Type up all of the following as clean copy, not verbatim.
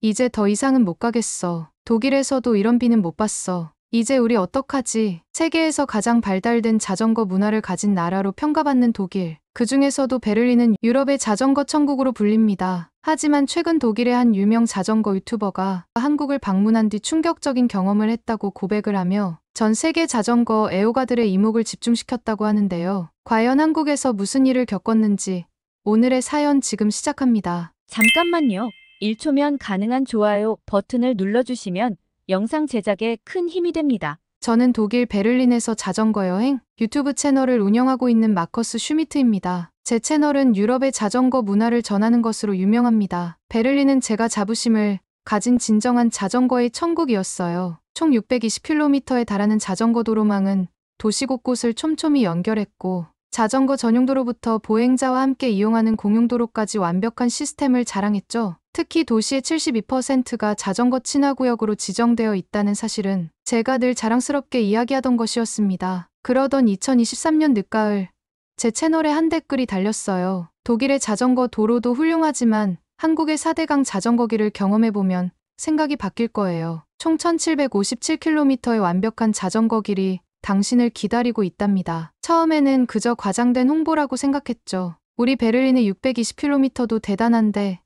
이제 더 이상은 못 가겠어. 독일에서도 이런 비는 못 봤어. 이제 우리 어떡하지? 세계에서 가장 발달된 자전거 문화를 가진 나라로 평가받는 독일. 그 중에서도 베를린은 유럽의 자전거 천국으로 불립니다. 하지만 최근 독일의 한 유명 자전거 유튜버가 한국을 방문한 뒤 충격적인 경험을 했다고 고백을 하며 전 세계 자전거 애호가들의 이목을 집중시켰다고 하는데요. 과연 한국에서 무슨 일을 겪었는지 오늘의 사연 지금 시작합니다. 잠깐만요. 1초면 가능한 좋아요 버튼을 눌러주시면 영상 제작에 큰 힘이 됩니다. 저는 독일 베를린에서 자전거 여행 유튜브 채널을 운영하고 있는 마커스 슈미트입니다. 제 채널은 유럽의 자전거 문화를 전하는 것으로 유명합니다. 베를린은 제가 자부심을 가진 진정한 자전거의 천국이었어요. 총 620km에 달하는 자전거 도로망은 도시 곳곳을 촘촘히 연결했고 자전거 전용도로부터 보행자와 함께 이용하는 공용도로까지 완벽한 시스템을 자랑했죠. 특히 도시의 72%가 자전거 친화구역으로 지정되어 있다는 사실은 제가 늘 자랑스럽게 이야기하던 것이었습니다. 그러던 2023년 늦가을 제 채널에 한 댓글이 달렸어요. 독일의 자전거 도로도 훌륭하지만 한국의 4대강 자전거길을 경험해보면 생각이 바뀔 거예요. 총 1757km의 완벽한 자전거 길이 당신을 기다리고 있답니다. 처음에는 그저 과장된 홍보라고 생각했죠. 우리 베를린의 620km도 대단한데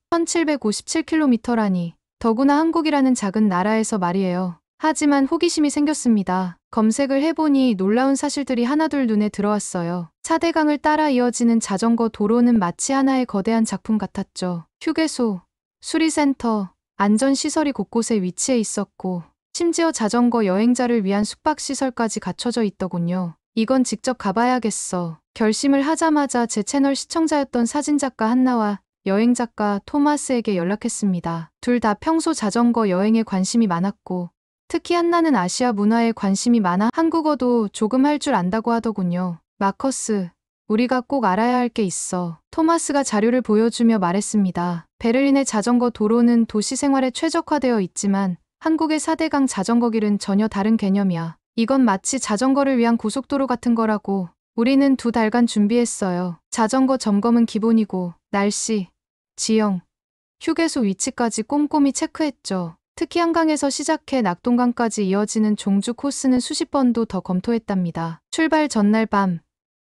1757km라니. 더구나 한국이라는 작은 나라에서 말이에요. 하지만 호기심이 생겼습니다. 검색을 해보니 놀라운 사실들이 하나둘 눈에 들어왔어요. 4대강을 따라 이어지는 자전거 도로는 마치 하나의 거대한 작품 같았죠. 휴게소, 수리센터, 안전시설이 곳곳에 위치해 있었고 심지어 자전거 여행자를 위한 숙박시설까지 갖춰져 있더군요. 이건 직접 가봐야겠어. 결심을 하자마자 제 채널 시청자였던 사진작가 한나와 여행작가 토마스에게 연락했습니다. 둘 다 평소 자전거 여행에 관심이 많았고 특히 한나는 아시아 문화에 관심이 많아 한국어도 조금 할 줄 안다고 하더군요. 마커스, 우리가 꼭 알아야 할 게 있어. 토마스가 자료를 보여주며 말했습니다. 베를린의 자전거 도로는 도시 생활에 최적화되어 있지만 한국의 4대강 자전거길은 전혀 다른 개념이야. 이건 마치 자전거를 위한 고속도로 같은 거라고. 우리는 2달간 준비했어요. 자전거 점검은 기본이고 날씨, 지형, 휴게소 위치까지 꼼꼼히 체크했죠. 특히 한강에서 시작해 낙동강까지 이어지는 종주 코스는 수십 번도 더 검토했답니다. 출발 전날 밤,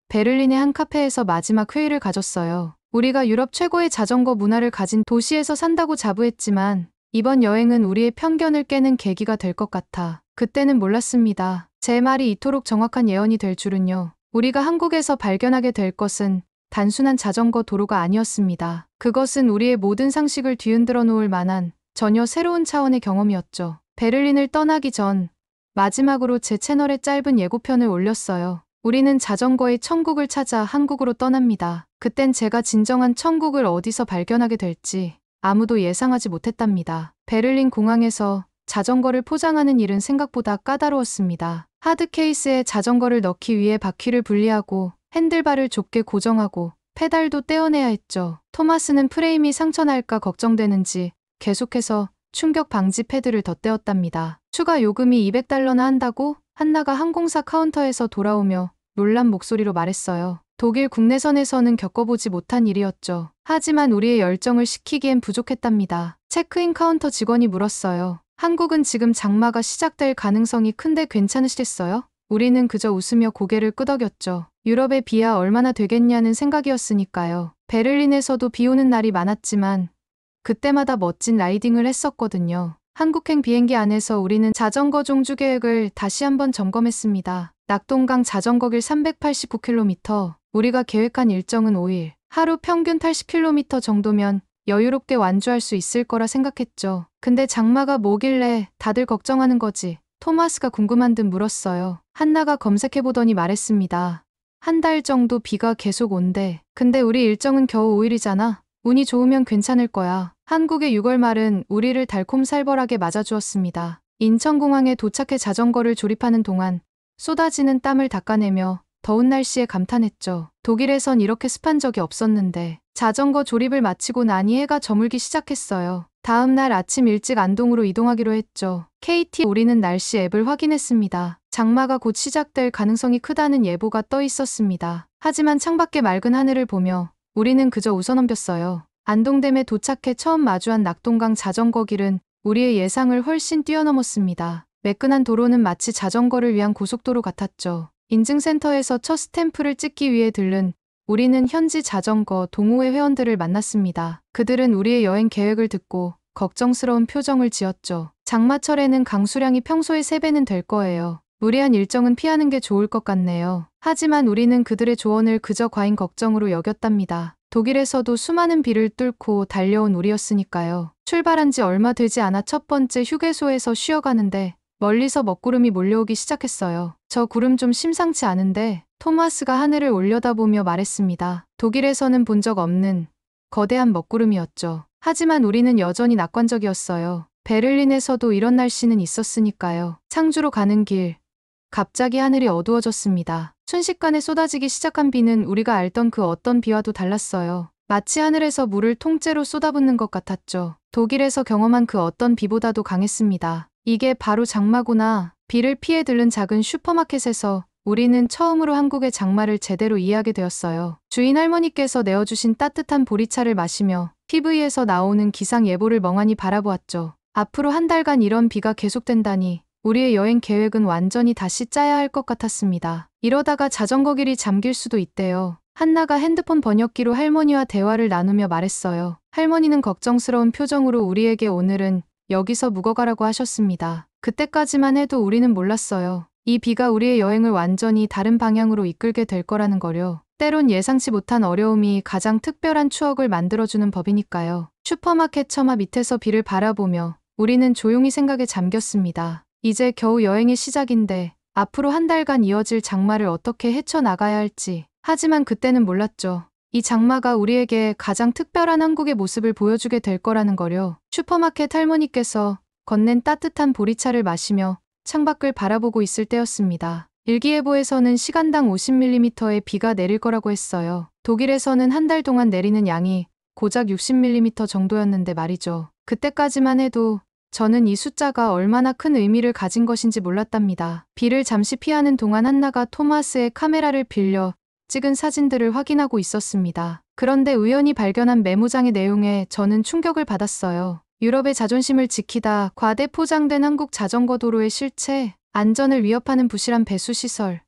베를린의 한 카페에서 마지막 회의를 가졌어요. 우리가 유럽 최고의 자전거 문화를 가진 도시에서 산다고 자부했지만 이번 여행은 우리의 편견을 깨는 계기가 될 것 같아. 그때는 몰랐습니다. 제 말이 이토록 정확한 예언이 될 줄은요. 우리가 한국에서 발견하게 될 것은 단순한 자전거 도로가 아니었습니다. 그것은 우리의 모든 상식을 뒤흔들어 놓을 만한 전혀 새로운 차원의 경험이었죠. 베를린을 떠나기 전 마지막으로 제 채널에 짧은 예고편을 올렸어요. 우리는 자전거의 천국을 찾아 한국으로 떠납니다. 그땐 제가 진정한 천국을 어디서 발견하게 될지 아무도 예상하지 못했답니다. 베를린 공항에서 자전거를 포장하는 일은 생각보다 까다로웠습니다. 하드 케이스에 자전거를 넣기 위해 바퀴를 분리하고 핸들바를 좁게 고정하고 페달도 떼어내야 했죠. 토마스는 프레임이 상처날까 걱정되는지 계속해서 충격 방지 패드를 덧대었답니다. 추가 요금이 $200나 한다고 한나가 항공사 카운터에서 돌아오며 놀란 목소리로 말했어요. 독일 국내선에서는 겪어보지 못한 일이었죠. 하지만 우리의 열정을 식히기엔 부족했답니다. 체크인 카운터 직원이 물었어요. 한국은 지금 장마가 시작될 가능성이 큰데 괜찮으시겠어요? 우리는 그저 웃으며 고개를 끄덕였죠. 유럽의 비야 얼마나 되겠냐는 생각이었으니까요. 베를린에서도 비 오는 날이 많았지만 그때마다 멋진 라이딩을 했었거든요. 한국행 비행기 안에서 우리는 자전거 종주 계획을 다시 한번 점검했습니다. 낙동강 자전거길 389km, 우리가 계획한 일정은 5일, 하루 평균 80km 정도면 여유롭게 완주할 수 있을 거라 생각했죠. 근데 장마가 뭐길래 다들 걱정하는 거지? 토마스가 궁금한 듯 물었어요. 한나가 검색해보더니 말했습니다. 한 달 정도 비가 계속 온대. 근데 우리 일정은 겨우 5일이잖아. 운이 좋으면 괜찮을 거야. 한국의 6월 말은 우리를 달콤살벌하게 맞아주었습니다. 인천공항에 도착해 자전거를 조립하는 동안 쏟아지는 땀을 닦아내며 더운 날씨에 감탄했죠. 독일에선 이렇게 습한 적이 없었는데. 자전거 조립을 마치고 나니 해가 저물기 시작했어요. 다음 날 아침 일찍 안동으로 이동하기로 했죠. KT 우리는 날씨 앱을 확인했습니다. 장마가 곧 시작될 가능성이 크다는 예보가 떠 있었습니다. 하지만 창밖의 맑은 하늘을 보며 우리는 그저 웃어넘겼어요. 안동댐에 도착해 처음 마주한 낙동강 자전거 길은 우리의 예상을 훨씬 뛰어넘었습니다. 매끈한 도로는 마치 자전거를 위한 고속도로 같았죠. 인증센터에서 첫 스탬프를 찍기 위해 들른 우리는 현지 자전거 동호회 회원들을 만났습니다. 그들은 우리의 여행 계획을 듣고 걱정스러운 표정을 지었죠. 장마철에는 강수량이 평소의 3배는 될 거예요. 무리한 일정은 피하는 게 좋을 것 같네요. 하지만 우리는 그들의 조언을 그저 과잉 걱정으로 여겼답니다. 독일에서도 수많은 비를 뚫고 달려온 우리였으니까요. 출발한 지 얼마 되지 않아 첫 번째 휴게소에서 쉬어가는데 멀리서 먹구름이 몰려오기 시작했어요. 저 구름 좀 심상치 않은데 토마스가 하늘을 올려다보며 말했습니다. 독일에서는 본 적 없는 거대한 먹구름이었죠. 하지만 우리는 여전히 낙관적이었어요. 베를린에서도 이런 날씨는 있었으니까요. 상주로 가는 길. 갑자기 하늘이 어두워졌습니다. 순식간에 쏟아지기 시작한 비는 우리가 알던 그 어떤 비와도 달랐어요. 마치 하늘에서 물을 통째로 쏟아붓는 것 같았죠. 독일에서 경험한 그 어떤 비보다도 강했습니다. 이게 바로 장마구나. 비를 피해 들른 작은 슈퍼마켓에서 우리는 처음으로 한국의 장마를 제대로 이해하게 되었어요. 주인 할머니께서 내어주신 따뜻한 보리차를 마시며 TV에서 나오는 기상 예보를 멍하니 바라보았죠. 앞으로 한 달간 이런 비가 계속된다니 우리의 여행 계획은 완전히 다시 짜야 할 것 같았습니다. 이러다가 자전거 길이 잠길 수도 있대요. 한나가 핸드폰 번역기로 할머니와 대화를 나누며 말했어요. 할머니는 걱정스러운 표정으로 우리에게 오늘은 여기서 묵어가라고 하셨습니다. 그때까지만 해도 우리는 몰랐어요. 이 비가 우리의 여행을 완전히 다른 방향으로 이끌게 될 거라는 거요. 때론 예상치 못한 어려움이 가장 특별한 추억을 만들어주는 법이니까요. 슈퍼마켓 처마 밑에서 비를 바라보며 우리는 조용히 생각에 잠겼습니다. 이제 겨우 여행의 시작인데 앞으로 한 달간 이어질 장마를 어떻게 헤쳐나가야 할지. 하지만 그때는 몰랐죠. 이 장마가 우리에게 가장 특별한 한국의 모습을 보여주게 될 거라는 거요. 슈퍼마켓 할머니께서 건넨 따뜻한 보리차를 마시며 창밖을 바라보고 있을 때였습니다. 일기예보에서는 시간당 50mm의 비가 내릴 거라고 했어요. 독일에서는 한 달 동안 내리는 양이 고작 60mm 정도였는데 말이죠. 그때까지만 해도 저는 이 숫자가 얼마나 큰 의미를 가진 것인지 몰랐답니다. 비를 잠시 피하는 동안 한나가 토마스의 카메라를 빌려 찍은 사진들을 확인하고 있었습니다. 그런데 우연히 발견한 메모장의 내용에 저는 충격을 받았어요. 유럽의 자존심을 지키다 과대 포장된 한국 자전거 도로의 실체, 안전을 위협하는 부실한 배수시설,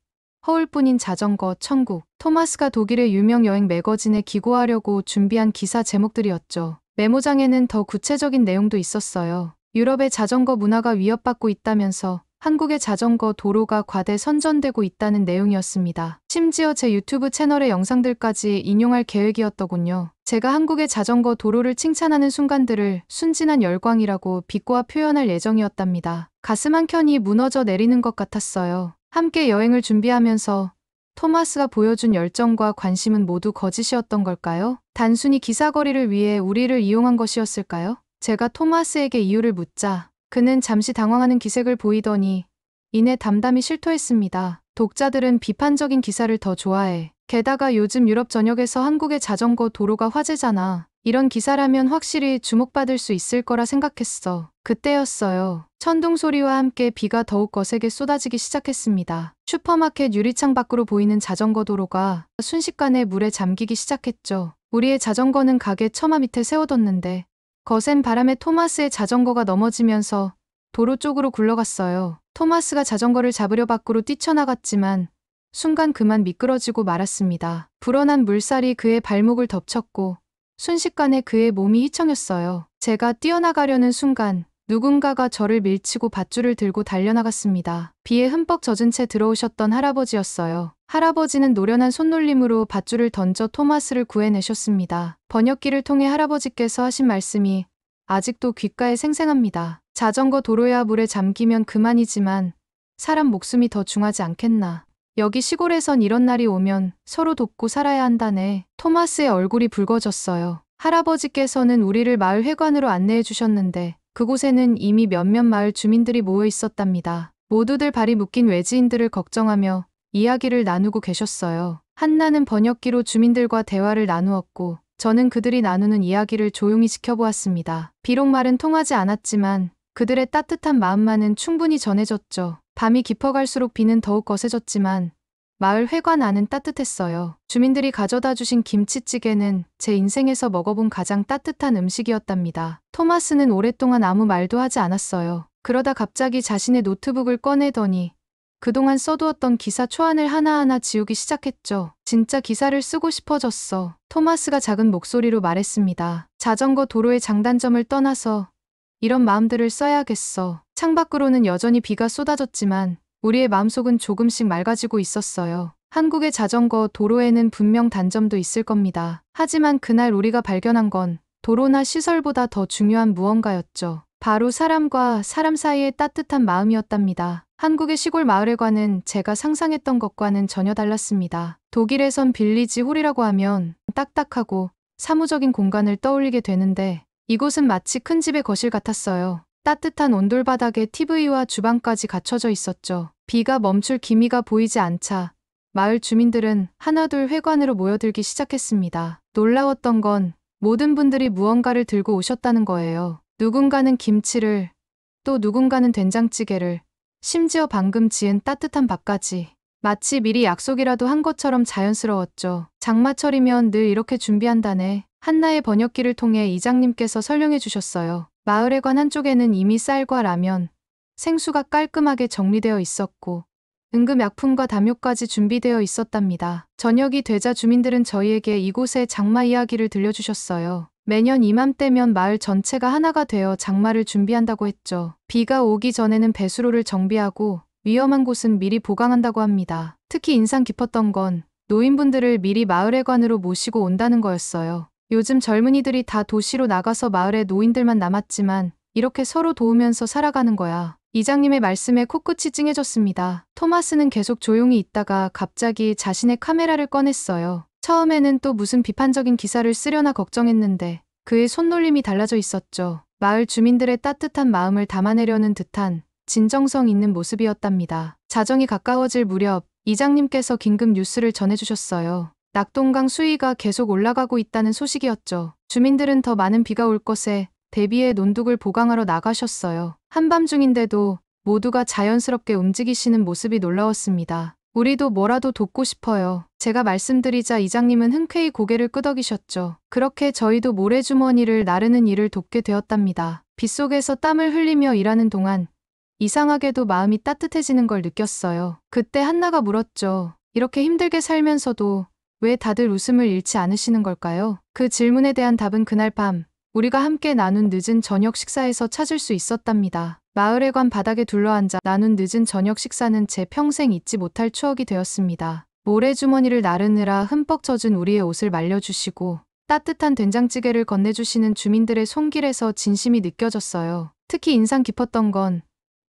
허울뿐인 자전거 천국. 토마스가 독일의 유명 여행 매거진에 기고하려고 준비한 기사 제목들이었죠. 메모장에는 더 구체적인 내용도 있었어요. 유럽의 자전거 문화가 위협받고 있다면서 한국의 자전거 도로가 과대 선전되고 있다는 내용이었습니다. 심지어 제 유튜브 채널의 영상들까지 인용할 계획이었더군요. 제가 한국의 자전거 도로를 칭찬하는 순간들을 순진한 열광이라고 비꼬아 표현할 예정이었답니다. 가슴 한켠이 무너져 내리는 것 같았어요. 함께 여행을 준비하면서 토마스가 보여준 열정과 관심은 모두 거짓이었던 걸까요? 단순히 기사거리를 위해 우리를 이용한 것이었을까요? 제가 토마스에게 이유를 묻자 그는 잠시 당황하는 기색을 보이더니 이내 담담히 실토했습니다. 독자들은 비판적인 기사를 더 좋아해. 게다가 요즘 유럽 전역에서 한국의 자전거 도로가 화제잖아. 이런 기사라면 확실히 주목받을 수 있을 거라 생각했어. 그때였어요. 천둥 소리와 함께 비가 더욱 거세게 쏟아지기 시작했습니다. 슈퍼마켓 유리창 밖으로 보이는 자전거 도로가 순식간에 물에 잠기기 시작했죠. 우리의 자전거는 가게 처마 밑에 세워뒀는데 거센 바람에 토마스의 자전거가 넘어지면서 도로 쪽으로 굴러갔어요. 토마스가 자전거를 잡으려 밖으로 뛰쳐나갔지만 순간 그만 미끄러지고 말았습니다. 불어난 물살이 그의 발목을 덮쳤고 순식간에 그의 몸이 휘청였어요. 제가 뛰어나가려는 순간 누군가가 저를 밀치고 밧줄을 들고 달려나갔습니다. 비에 흠뻑 젖은 채 들어오셨던 할아버지였어요. 할아버지는 노련한 손놀림으로 밧줄을 던져 토마스를 구해내셨습니다. 번역기를 통해 할아버지께서 하신 말씀이 아직도 귓가에 생생합니다. 자전거 도로야 물에 잠기면 그만이지만 사람 목숨이 더 중하지 않겠나. 여기 시골에선 이런 날이 오면 서로 돕고 살아야 한다네. 토마스의 얼굴이 붉어졌어요. 할아버지께서는 우리를 마을 회관으로 안내해 주셨는데 그곳에는 이미 몇몇 마을 주민들이 모여 있었답니다. 모두들 발이 묶인 외지인들을 걱정하며 이야기를 나누고 계셨어요. 한나는 번역기로 주민들과 대화를 나누었고 저는 그들이 나누는 이야기를 조용히 지켜보았습니다. 비록 말은 통하지 않았지만 그들의 따뜻한 마음만은 충분히 전해졌죠. 밤이 깊어갈수록 비는 더욱 거세졌지만 마을 회관 안은 따뜻했어요. 주민들이 가져다 주신 김치찌개는 제 인생에서 먹어본 가장 따뜻한 음식이었답니다. 토마스는 오랫동안 아무 말도 하지 않았어요. 그러다 갑자기 자신의 노트북을 꺼내더니 그동안 써두었던 기사 초안을 하나하나 지우기 시작했죠. 진짜 기사를 쓰고 싶어졌어. 토마스가 작은 목소리로 말했습니다. 자전거 도로의 장단점을 떠나서 이런 마음들을 써야겠어. 창밖으로는 여전히 비가 쏟아졌지만 우리의 마음속은 조금씩 맑아지고 있었어요. 한국의 자전거 도로에는 분명 단점도 있을 겁니다. 하지만 그날 우리가 발견한 건 도로나 시설보다 더 중요한 무언가였죠. 바로 사람과 사람 사이의 따뜻한 마음이었답니다. 한국의 시골 마을회관은 제가 상상했던 것과는 전혀 달랐습니다. 독일에선 빌리지 홀이라고 하면 딱딱하고 사무적인 공간을 떠올리게 되는데 이곳은 마치 큰 집의 거실 같았어요. 따뜻한 온돌바닥에 TV와 주방까지 갖춰져 있었죠. 비가 멈출 기미가 보이지 않자 마을 주민들은 하나둘 회관으로 모여들기 시작했습니다. 놀라웠던 건 모든 분들이 무언가를 들고 오셨다는 거예요. 누군가는 김치를, 또 누군가는 된장찌개를, 심지어 방금 지은 따뜻한 밥까지. 마치 미리 약속이라도 한 것처럼 자연스러웠죠. 장마철이면 늘 이렇게 준비한다네. 한나의 번역기를 통해 이장님께서 설명해 주셨어요. 마을회관 한쪽에는 이미 쌀과 라면, 생수가 깔끔하게 정리되어 있었고 응급약품과 담요까지 준비되어 있었답니다. 저녁이 되자 주민들은 저희에게 이곳의 장마 이야기를 들려주셨어요. 매년 이맘때면 마을 전체가 하나가 되어 장마를 준비한다고 했죠. 비가 오기 전에는 배수로를 정비하고 위험한 곳은 미리 보강한다고 합니다. 특히 인상 깊었던 건 노인분들을 미리 마을회관으로 모시고 온다는 거였어요. 요즘 젊은이들이 다 도시로 나가서 마을에 노인들만 남았지만 이렇게 서로 도우면서 살아가는 거야. 이장님의 말씀에 코끝이 찡해졌습니다. 토마스는 계속 조용히 있다가 갑자기 자신의 카메라를 꺼냈어요. 처음에는 또 무슨 비판적인 기사를 쓰려나 걱정했는데 그의 손놀림이 달라져 있었죠. 마을 주민들의 따뜻한 마음을 담아내려는 듯한 진정성 있는 모습이었답니다. 자정이 가까워질 무렵 이장님께서 긴급 뉴스를 전해주셨어요. 낙동강 수위가 계속 올라가고 있다는 소식이었죠. 주민들은 더 많은 비가 올 것에 대비해 논둑을 보강하러 나가셨어요. 한밤중인데도 모두가 자연스럽게 움직이시는 모습이 놀라웠습니다. 우리도 뭐라도 돕고 싶어요. 제가 말씀드리자 이장님은 흔쾌히 고개를 끄덕이셨죠. 그렇게 저희도 모래주머니를 나르는 일을 돕게 되었답니다. 빗속에서 땀을 흘리며 일하는 동안 이상하게도 마음이 따뜻해지는 걸 느꼈어요. 그때 한나가 물었죠. 이렇게 힘들게 살면서도 왜 다들 웃음을 잃지 않으시는 걸까요? 그 질문에 대한 답은 그날 밤 우리가 함께 나눈 늦은 저녁 식사에서 찾을 수 있었답니다. 마을회관 바닥에 둘러앉아 나눈 늦은 저녁 식사는 제 평생 잊지 못할 추억이 되었습니다. 모래주머니를 나르느라 흠뻑 젖은 우리의 옷을 말려주시고 따뜻한 된장찌개를 건네주시는 주민들의 손길에서 진심이 느껴졌어요. 특히 인상 깊었던 건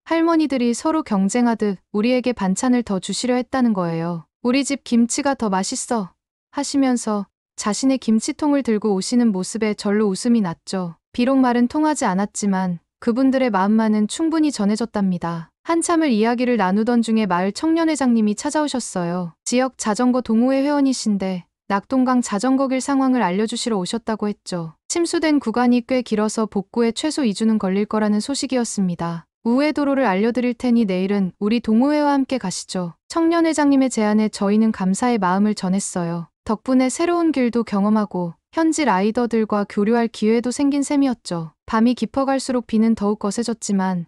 할머니들이 서로 경쟁하듯 우리에게 반찬을 더 주시려 했다는 거예요. 우리 집 김치가 더 맛있어 하시면서 자신의 김치통을 들고 오시는 모습에 절로 웃음이 났죠. 비록 말은 통하지 않았지만 그분들의 마음만은 충분히 전해졌답니다. 한참을 이야기를 나누던 중에 마을 청년회장님이 찾아오셨어요. 지역 자전거 동호회 회원이신데 낙동강 자전거길 상황을 알려주시러 오셨다고 했죠. 침수된 구간이 꽤 길어서 복구에 최소 2주는 걸릴 거라는 소식이었습니다. 우회 도로를 알려드릴 테니 내일은 우리 동호회와 함께 가시죠. 청년회장님의 제안에 저희는 감사의 마음을 전했어요. 덕분에 새로운 길도 경험하고 현지 라이더들과 교류할 기회도 생긴 셈이었죠. 밤이 깊어갈수록 비는 더욱 거세졌지만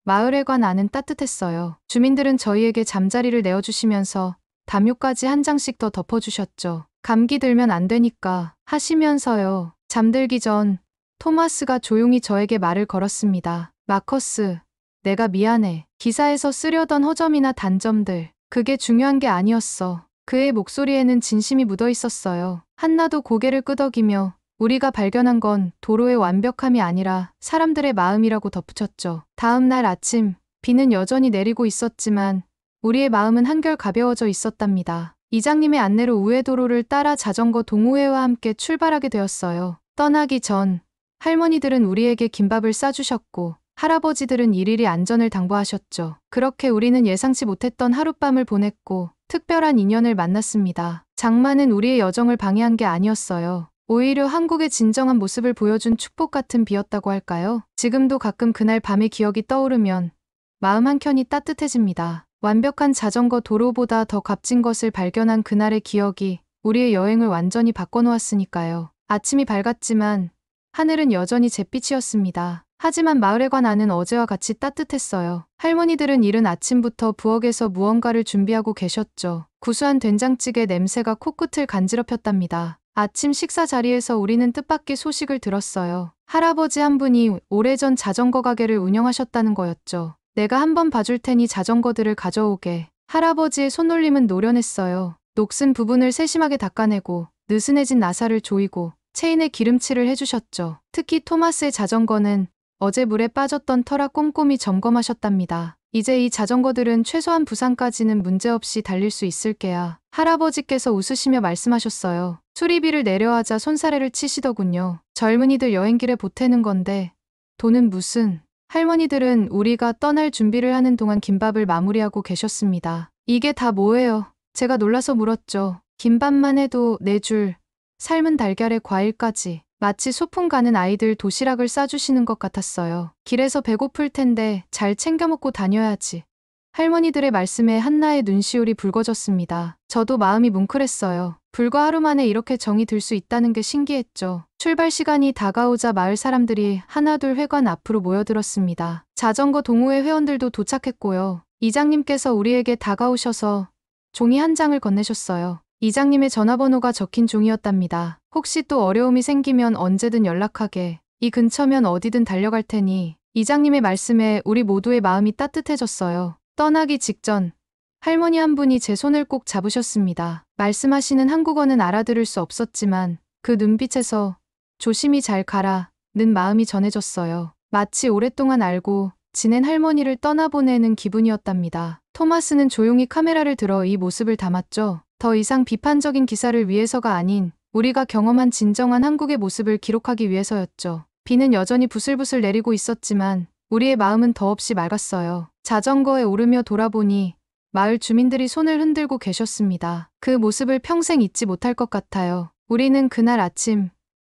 마을회관 안은 따뜻했어요. 주민들은 저희에게 잠자리를 내어주시면서 담요까지 한 장씩 더 덮어주셨죠. 감기 들면 안 되니까 하시면서요. 잠들기 전 토마스가 조용히 저에게 말을 걸었습니다. 마커스, 내가 미안해. 기사에서 쓰려던 허점이나 단점들, 그게 중요한 게 아니었어. 그의 목소리에는 진심이 묻어 있었어요. 한나도 고개를 끄덕이며 우리가 발견한 건 도로의 완벽함이 아니라 사람들의 마음이라고 덧붙였죠. 다음 날 아침, 비는 여전히 내리고 있었지만 우리의 마음은 한결 가벼워져 있었답니다. 이장님의 안내로 우회도로를 따라 자전거 동호회와 함께 출발하게 되었어요. 떠나기 전 할머니들은 우리에게 김밥을 싸주셨고 할아버지들은 일일이 안전을 당부하셨죠. 그렇게 우리는 예상치 못했던 하룻밤을 보냈고 특별한 인연을 만났습니다. 장마는 우리의 여정을 방해한 게 아니었어요. 오히려 한국의 진정한 모습을 보여준 축복 같은 비였다고 할까요? 지금도 가끔 그날 밤의 기억이 떠오르면 마음 한켠이 따뜻해집니다. 완벽한 자전거 도로보다 더 값진 것을 발견한 그날의 기억이 우리의 여행을 완전히 바꿔놓았으니까요. 아침이 밝았지만 하늘은 여전히 잿빛이었습니다. 하지만 마을에 관 안은 어제와 같이 따뜻했어요. 할머니들은 이른 아침부터 부엌에서 무언가를 준비하고 계셨죠. 구수한 된장찌개 냄새가 코끝을 간지럽혔답니다. 아침 식사 자리에서 우리는 뜻밖의 소식을 들었어요. 할아버지 한 분이 오래전 자전거 가게를 운영하셨다는 거였죠. 내가 한번 봐줄 테니 자전거들을 가져오게. 할아버지의 손놀림은 노련했어요. 녹슨 부분을 세심하게 닦아내고 느슨해진 나사를 조이고 체인에 기름칠을 해주셨죠. 특히 토마스의 자전거는 어제 물에 빠졌던 터라 꼼꼼히 점검하셨답니다. 이제 이 자전거들은 최소한 부상까지는 문제없이 달릴 수 있을 게야. 할아버지께서 웃으시며 말씀하셨어요. 수리비를 내려하자 손사래를 치시더군요. 젊은이들 여행길에 보태는 건데 돈은 무슨. 할머니들은 우리가 떠날 준비를 하는 동안 김밥을 마무리하고 계셨습니다. 이게 다 뭐예요? 제가 놀라서 물었죠. 김밥만 해도 4줄, 삶은 달걀에 과일까지. 마치 소풍 가는 아이들 도시락을 싸주시는 것 같았어요. 길에서 배고플 텐데 잘 챙겨 먹고 다녀야지. 할머니들의 말씀에 한나의 눈시울이 붉어졌습니다. 저도 마음이 뭉클했어요. 불과 하루 만에 이렇게 정이 들 수 있다는 게 신기했죠. 출발 시간이 다가오자 마을 사람들이 하나둘 회관 앞으로 모여들었습니다. 자전거 동호회 회원들도 도착했고요. 이장님께서 우리에게 다가오셔서 종이 한 장을 건네셨어요. 이장님의 전화번호가 적힌 종이었답니다. 혹시 또 어려움이 생기면 언제든 연락하게. 이 근처면 어디든 달려갈 테니. 이장님의 말씀에 우리 모두의 마음이 따뜻해졌어요. 떠나기 직전 할머니 한 분이 제 손을 꼭 잡으셨습니다. 말씀하시는 한국어는 알아들을 수 없었지만 그 눈빛에서 조심히 잘 가라는 마음이 전해졌어요. 마치 오랫동안 알고 지낸 할머니를 떠나보내는 기분이었답니다. 토마스는 조용히 카메라를 들어 이 모습을 담았죠. 더 이상 비판적인 기사를 위해서가 아닌 우리가 경험한 진정한 한국의 모습을 기록하기 위해서였죠. 비는 여전히 부슬부슬 내리고 있었지만 우리의 마음은 더없이 맑았어요. 자전거에 오르며 돌아보니 마을 주민들이 손을 흔들고 계셨습니다. 그 모습을 평생 잊지 못할 것 같아요. 우리는 그날 아침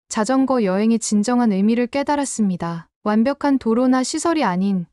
자전거 여행의 진정한 의미를 깨달았습니다. 완벽한 도로나 시설이 아닌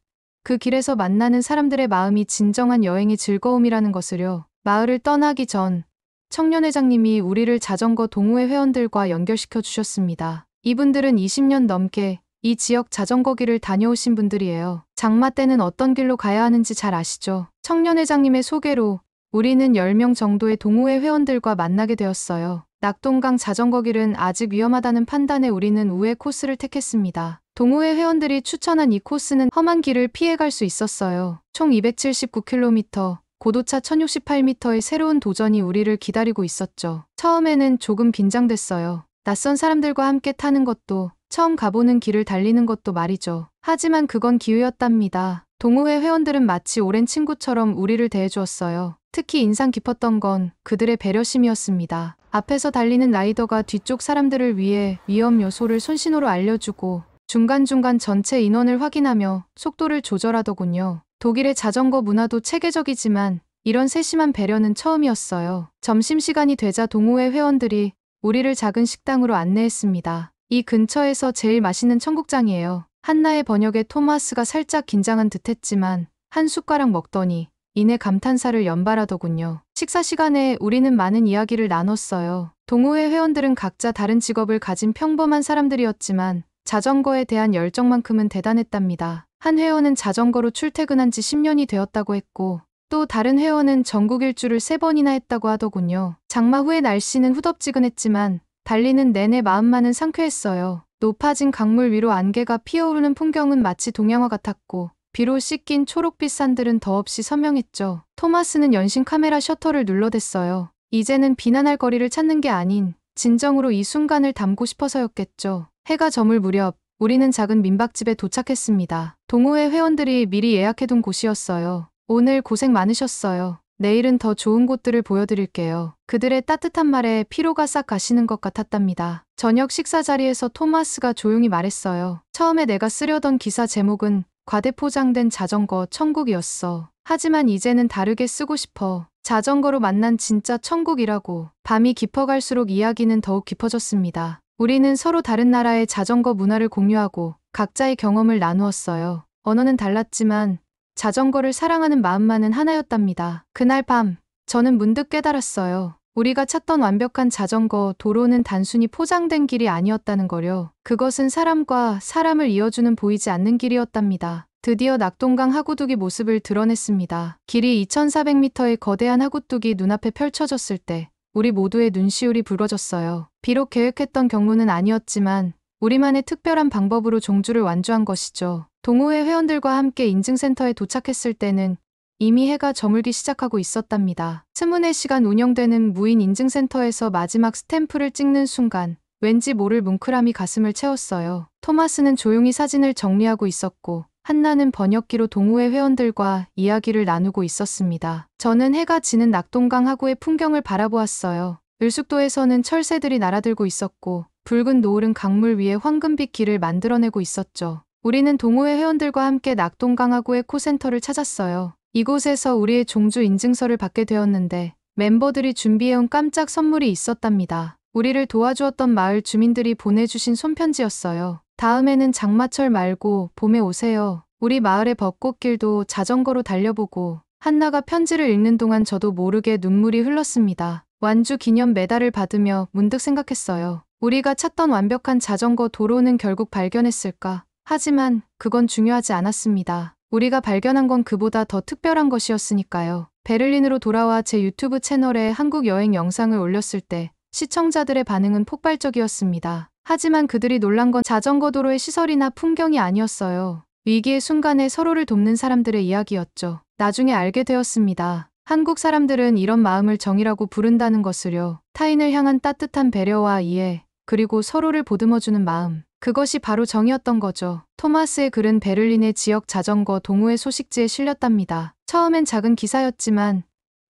그 길에서 만나는 사람들의 마음이 진정한 여행의 즐거움이라는 것을요. 마을을 떠나기 전 청년회장님이 우리를 자전거 동호회 회원들과 연결시켜 주셨습니다. 이분들은 20년 넘게 이 지역 자전거 길을 다녀오신 분들이에요. 장마 때는 어떤 길로 가야 하는지 잘 아시죠? 청년회장님의 소개로 우리는 10명 정도의 동호회 회원들과 만나게 되었어요. 낙동강 자전거 길은 아직 위험하다는 판단에 우리는 우회 코스를 택했습니다. 동호회 회원들이 추천한 이 코스는 험한 길을 피해갈 수 있었어요. 총 279km, 고도차 1068m의 새로운 도전이 우리를 기다리고 있었죠. 처음에는 조금 긴장됐어요. 낯선 사람들과 함께 타는 것도, 처음 가보는 길을 달리는 것도 말이죠. 하지만 그건 기회였답니다. 동호회 회원들은 마치 오랜 친구처럼 우리를 대해주었어요. 특히 인상 깊었던 건 그들의 배려심이었습니다. 앞에서 달리는 라이더가 뒤쪽 사람들을 위해 위험 요소를 손신호로 알려주고 중간중간 전체 인원을 확인하며 속도를 조절하더군요. 독일의 자전거 문화도 체계적이지만 이런 세심한 배려는 처음이었어요. 점심시간이 되자 동호회 회원들이 우리를 작은 식당으로 안내했습니다. 이 근처에서 제일 맛있는 청국장이에요. 한나의 번역에 토마스가 살짝 긴장한 듯했지만 한 숟가락 먹더니 이내 감탄사를 연발하더군요. 식사 시간에 우리는 많은 이야기를 나눴어요. 동호회 회원들은 각자 다른 직업을 가진 평범한 사람들이었지만 자전거에 대한 열정만큼은 대단했답니다. 한 회원은 자전거로 출퇴근한 지 10년이 되었다고 했고 또 다른 회원은 전국 일주를 3번이나 했다고 하더군요. 장마 후의 날씨는 후덥지근했지만 달리는 내내 마음만은 상쾌했어요. 높아진 강물 위로 안개가 피어오르는 풍경은 마치 동양화 같았고 비로 씻긴 초록빛 산들은 더없이 선명했죠. 토마스는 연신 카메라 셔터를 눌러댔어요. 이제는 비난할 거리를 찾는 게 아닌 진정으로 이 순간을 담고 싶어서였겠죠. 해가 저물 무렵 우리는 작은 민박집에 도착했습니다. 동호회 회원들이 미리 예약해둔 곳이었어요. 오늘 고생 많으셨어요. 내일은 더 좋은 곳들을 보여드릴게요. 그들의 따뜻한 말에 피로가 싹 가시는 것 같았답니다. 저녁 식사 자리에서 토마스가 조용히 말했어요. 처음에 내가 쓰려던 기사 제목은 과대포장된 자전거 천국이었어. 하지만 이제는 다르게 쓰고 싶어. 자전거로 만난 진짜 천국이라고. 밤이 깊어갈수록 이야기는 더욱 깊어졌습니다. 우리는 서로 다른 나라의 자전거 문화를 공유하고 각자의 경험을 나누었어요. 언어는 달랐지만 자전거를 사랑하는 마음만은 하나였답니다. 그날 밤, 저는 문득 깨달았어요. 우리가 찾던 완벽한 자전거 도로는 단순히 포장된 길이 아니었다는 거요. 그것은 사람과 사람을 이어주는 보이지 않는 길이었답니다. 드디어 낙동강 하구둑이 모습을 드러냈습니다. 길이 2400m의 거대한 하구둑이 눈앞에 펼쳐졌을 때 우리 모두의 눈시울이 붉어졌어요. 비록 계획했던 경로는 아니었지만 우리만의 특별한 방법으로 종주를 완주한 것이죠. 동호회 회원들과 함께 인증센터에 도착했을 때는 이미 해가 저물기 시작하고 있었답니다. 24시간 운영되는 무인 인증센터에서 마지막 스탬프를 찍는 순간 왠지 모를 뭉클함이 가슴을 채웠어요. 토마스는 조용히 사진을 정리하고 있었고 한나는 번역기로 동호회 회원들과 이야기를 나누고 있었습니다. 저는 해가 지는 낙동강 하구의 풍경을 바라보았어요. 을숙도에서는 철새들이 날아들고 있었고 붉은 노을은 강물 위에 황금빛 길을 만들어내고 있었죠. 우리는 동호회 회원들과 함께 낙동강 하구의 코센터를 찾았어요. 이곳에서 우리의 종주 인증서를 받게 되었는데 멤버들이 준비해온 깜짝 선물이 있었답니다. 우리를 도와주었던 마을 주민들이 보내주신 손편지였어요. 다음에는 장마철 말고 봄에 오세요. 우리 마을의 벚꽃길도 자전거로 달려보고 한나가 편지를 읽는 동안 저도 모르게 눈물이 흘렀습니다. 완주 기념 메달을 받으며 문득 생각했어요. 우리가 찾던 완벽한 자전거 도로는 결국 발견했을까? 하지만 그건 중요하지 않았습니다. 우리가 발견한 건 그보다 더 특별한 것이었으니까요. 베를린으로 돌아와 제 유튜브 채널에 한국 여행 영상을 올렸을 때 시청자들의 반응은 폭발적이었습니다. 하지만 그들이 놀란 건 자전거 도로의 시설이나 풍경이 아니었어요. 위기의 순간에 서로를 돕는 사람들의 이야기였죠. 나중에 알게 되었습니다. 한국 사람들은 이런 마음을 정이라고 부른다는 것을요. 타인을 향한 따뜻한 배려와 이해, 그리고 서로를 보듬어주는 마음. 그것이 바로 정이었던 거죠. 토마스의 글은 베를린의 지역 자전거 동호회 소식지에 실렸답니다. 처음엔 작은 기사였지만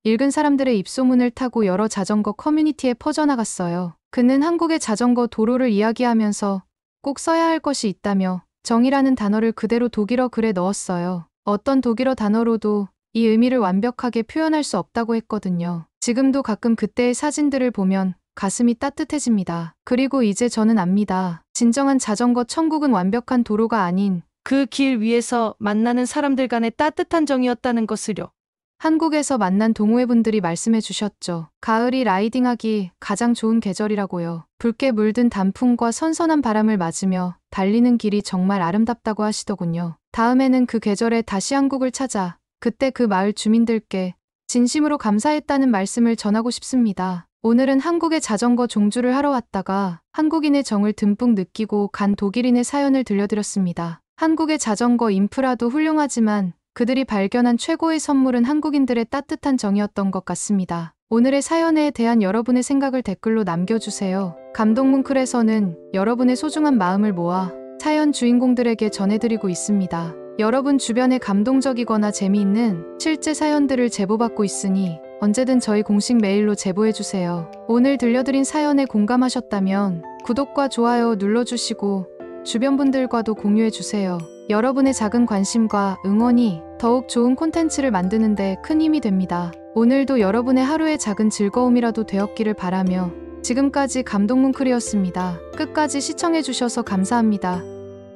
읽은 사람들의 입소문을 타고 여러 자전거 커뮤니티에 퍼져나갔어요. 그는 한국의 자전거 도로를 이야기하면서 꼭 써야 할 것이 있다며 정이라는 단어를 그대로 독일어 글에 넣었어요. 어떤 독일어 단어로도 이 의미를 완벽하게 표현할 수 없다고 했거든요. 지금도 가끔 그때의 사진들을 보면 가슴이 따뜻해집니다. 그리고 이제 저는 압니다. 진정한 자전거 천국은 완벽한 도로가 아닌 그 길 위에서 만나는 사람들 간의 따뜻한 정이었다는 것을요. 한국에서 만난 동호회분들이 말씀해 주셨죠. 가을이 라이딩하기 가장 좋은 계절이라고요. 붉게 물든 단풍과 선선한 바람을 맞으며 달리는 길이 정말 아름답다고 하시더군요. 다음에는 그 계절에 다시 한국을 찾아 그때 그 마을 주민들께 진심으로 감사했다는 말씀을 전하고 싶습니다. 오늘은 한국의 자전거 종주를 하러 왔다가 한국인의 정을 듬뿍 느끼고 간 독일인의 사연을 들려드렸습니다. 한국의 자전거 인프라도 훌륭하지만 그들이 발견한 최고의 선물은 한국인들의 따뜻한 정이었던 것 같습니다. 오늘의 사연에 대한 여러분의 생각을 댓글로 남겨주세요. 감동뭉클에서는 여러분의 소중한 마음을 모아 사연 주인공들에게 전해드리고 있습니다. 여러분 주변에 감동적이거나 재미있는 실제 사연들을 제보받고 있으니 언제든 저희 공식 메일로 제보해주세요. 오늘 들려드린 사연에 공감하셨다면 구독과 좋아요 눌러주시고 주변 분들과도 공유해주세요. 여러분의 작은 관심과 응원이 더욱 좋은 콘텐츠를 만드는데 큰 힘이 됩니다. 오늘도 여러분의 하루의 작은 즐거움이라도 되었기를 바라며 지금까지 감동뭉클이었습니다. 끝까지 시청해주셔서 감사합니다.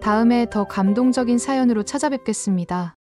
다음에 더 감동적인 사연으로 찾아뵙겠습니다.